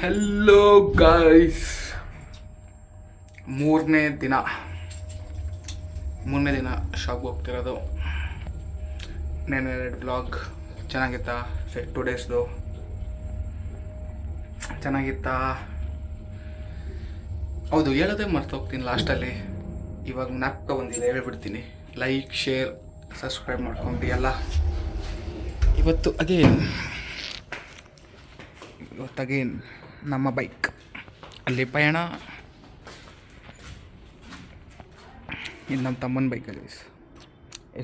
Hello guys, ಮೂರನೇ ದಿನ ಶಾಪ್ಗೆ ಹೋಗ್ತಿರೋದು. ನೆನ್ನೆ 2 ಬ್ಲಾಗ್ ಚೆನ್ನಾಗಿತ್ತಾ? 2 ಡೇಸ್ದು ಚೆನ್ನಾಗಿತ್ತಾ? ಹೌದು, ಹೇಳೋದೇ ಮರ್ತೋಗ್ತೀನಿ ಲಾಸ್ಟಲ್ಲಿ. ಇವಾಗ ಜ್ಞಾಪಕ ಬಂದಿದೆ, ಹೇಳ್ಬಿಡ್ತೀನಿ. ಲೈಕ್, ಶೇರ್, ಸಬ್ಸ್ಕ್ರೈಬ್ ಮಾಡ್ಕೊಂಡು ಎಲ್ಲ. ಇವತ್ತು ಅಗೇನ್ ನಮ್ಮ ಬೈಕ್ ಅಲ್ಲಿ ಪಯಣ. ಇದು ನಮ್ಮ ತಮ್ಮನ ಬೈಕಲ್ಲಿ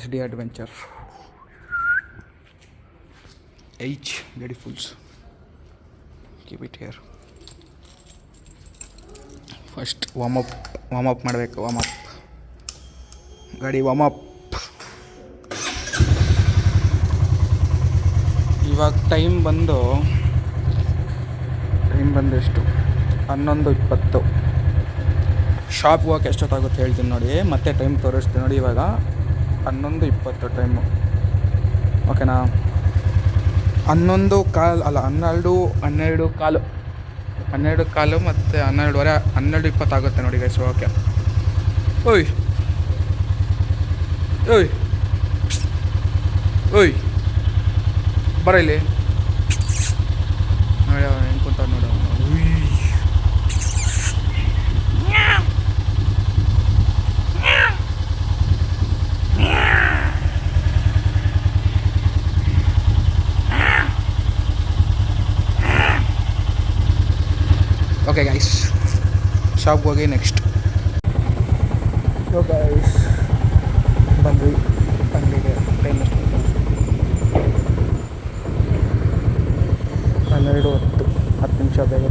SD adventure beautifuls. Keep it here. First warm up ಮಾಡಬೇಕು. ಗಾಡಿ ವಾರ್ಮ್ ಅಪ್. ಇವಾಗ ಟೈಮ್ ಬಂದು ಎಷ್ಟು? 11:20. ಶಾಪ್ಗೆ ಹೋಗಕ್ಕೆ ಎಷ್ಟೊತ್ತಾಗುತ್ತೆ ಹೇಳ್ತೀನಿ ನೋಡಿ. ಮತ್ತೆ ಟೈಮ್ ತೋರಿಸ್ತೀನಿ ನೋಡಿ. ಇವಾಗ 11:20 ಟೈಮು, ಓಕೆನಾ? 11:15 ಅಲ್ಲ, 12:15 ಮತ್ತು 12:15, 12:20 ಆಗುತ್ತೆ ನೋಡಿ ಗೈಸ್. ಓಕೆ. ಓಯ್ ಬರ ಇಲ್ಲಿ ನೋಡಿ, ಹೆಂಗೆ ಕುಂತ ನೋಡ. ಓಕೆ ಗೈಸ್, ಶಾಪ್ಗೆ ಹೋಗಿ ನೆಕ್ಸ್ಟ್. ಗೈಸ್ ಬಂದ್ವಿ ಅಂಗಡಿಗೆ. ಟೈಮ್ ಎಷ್ಟು? 12:10. 10 ನಿಮಿಷ ಬೇಗ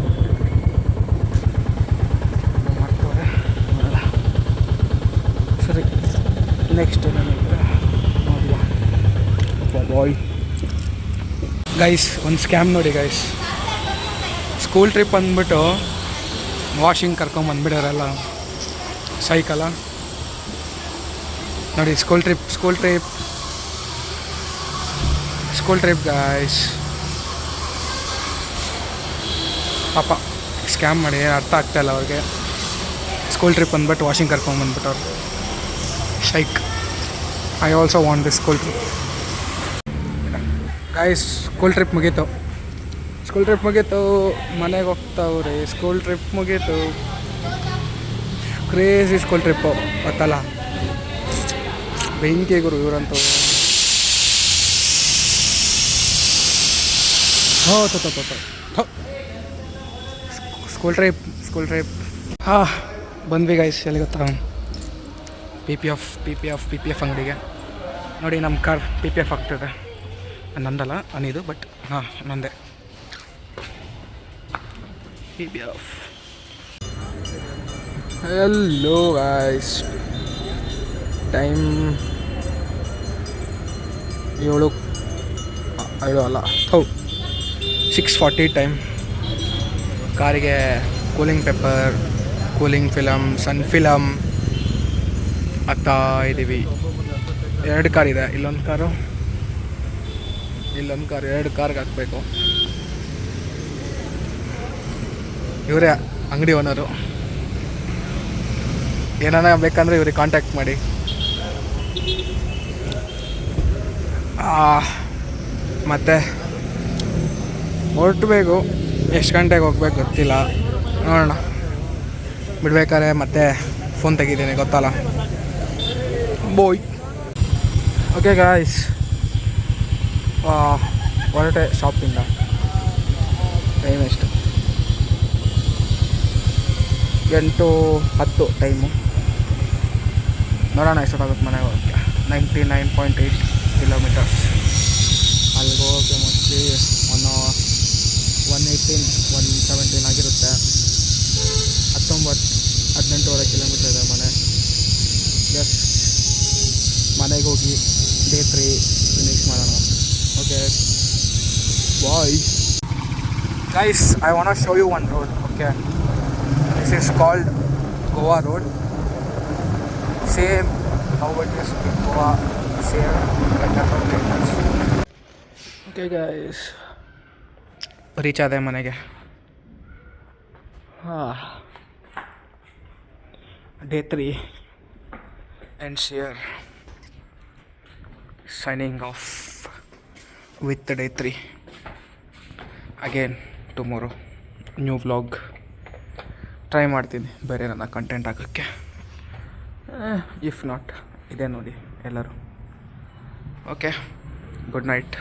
ಮಾಡ್ತವ್ರೆ. ಸರಿ, ನೆಕ್ಸ್ಟ್ ನೋಡುವ. ಬಾಯ್ ಗೈಸ್, ಒಂದು ಸ್ಕ್ಯಾಮ್ ನೋಡಿ ಗೈಸ್. ಸ್ಕೂಲ್ ಟ್ರಿಪ್ ಅಂದ್ಬಿಟ್ಟು ವಾಷಿಂಗ್ ಕರ್ಕೊಂಬಂದ್ಬಿಡೋರಲ್ಲ ಸೈಕಲ್ಲ ನೋಡಿ. School trip guys. ಪಾಪ ಸ್ಕ್ಯಾಮ್ ಮಾಡಿ ಅರ್ಥ ಆಗ್ತಾಯಿಲ್ಲ ಅವ್ರಿಗೆ. ಸ್ಕೂಲ್ ಟ್ರಿಪ್ ಅಂದ್ಬಿಟ್ಟು ವಾಷಿಂಗ್ ಕರ್ಕೊಂಬಂದ್ಬಿಟ್ಟವ್ರು. ಶೈಕ್. I also want this school trip guys. School trip ಮುಗೀತು, ಮನೆಗೆ ಹೋಗ್ತಾವ್ರಿ. ಸ್ಕೂಲ್ ಟ್ರಿಪ್ ಮುಗೀತು. ಕ್ರೇಜಿ ಸ್ಕೂಲ್ ಟ್ರಿಪ್ಪು ಗೊತ್ತಲ್ಲ, ಬೆಂಕಿ ಗುರು ಇವರಂತೂ. ಸ್ಕೂಲ್ ಟ್ರಿಪ್ ಬಂದ್ವಿ ಗೈಸ್. ಎಲ್ಲಿ ಗೊತ್ತಾ? PPF ಅಂಗಡಿಗೆ. ನೋಡಿ, ನಮ್ಮ ಕಾರ್ PPF ಆಗ್ತದೆ. ನಂದಲ್ಲ ಅನಿದು, ಬಟ್ ನಂದೆ. PPF. Hello guys, time 6:40 time. ಕಾರಿಗೆ ಕೂಲಿಂಗ್ ಪೇಪರ್, ಕೂಲಿಂಗ್ ಫಿಲಮ್, ಸನ್ ಫಿಲಮ್ ಹಾಕ್ತಾ ಇದ್ದೀವಿ. 2 ಕಾರ್ ಇದೆ. ಇಲ್ಲೊಂದು ಕಾರು, 2 ಕಾರ್ಗೆ ಹಾಕಬೇಕು. ಇವರೇ ಅಂಗಡಿ ಓನರು. ಏನಾನ ಬೇಕಂದರೆ ಇವ್ರಿಗೆ ಕಾಂಟ್ಯಾಕ್ಟ್ ಮಾಡಿ. ಮತ್ತು ಹೊರಟಬೇಕು. ಎಷ್ಟು ಗಂಟೆಗೆ ಹೋಗ್ಬೇಕು ಗೊತ್ತಿಲ್ಲ, ನೋಡೋಣ. ಬಿಡ್ಬೇಕಾದ್ರೆ ಮತ್ತೆ ಫೋನ್ ತೆಗಿದ್ದೀನಿ, ಗೊತ್ತಲ್ಲ. ಬೋಯ್. ಓಕೆ ಗಾಯ್ಸ್, ಹೊರಟೆ ಶಾಪಿಂದ. ಟೈಮ್ ಎಷ್ಟು? 8:10 ಟೈಮು. ನೋಡೋಣ ಎಷ್ಟೊತ್ತಾಗುತ್ತೆ ಮನೆಗೆ ಹೋಗೋಕ್ಕೆ. 99.8 ಕಿಲೋಮೀಟರ್ಸ್. ಅಲ್ಲಿಗೆ ಹೋಗೋಕ್ಕೆ ಮೋಸ್ಟ್ಲಿ 117 ಆಗಿರುತ್ತೆ. 18 ಕಿಲೋಮೀಟರ್ ಇದೆ ಮನೆ. ಮನೆಗೆ ಹೋಗಿ ಡೇ 3 ಫಿನಿಶ್ ಮಾಡೋಣ. Okay bye guys. I want to show you one road. Okay, this is called Goa Road. Same how it is in Goa, same like other places. Okay guys, reach ಆದೆ ಮನೆಗೆ. Day 3 ends here. Signing off with the day 3. Again tomorrow new vlog try ಮಾಡ್ತೀನಿ ಬೇರೆ ನನ್ನ content ಹಾಕೋಕ್ಕೆ. If not ಇದೇ ನೋಡಿ ಎಲ್ಲರೂ. Okay, good night.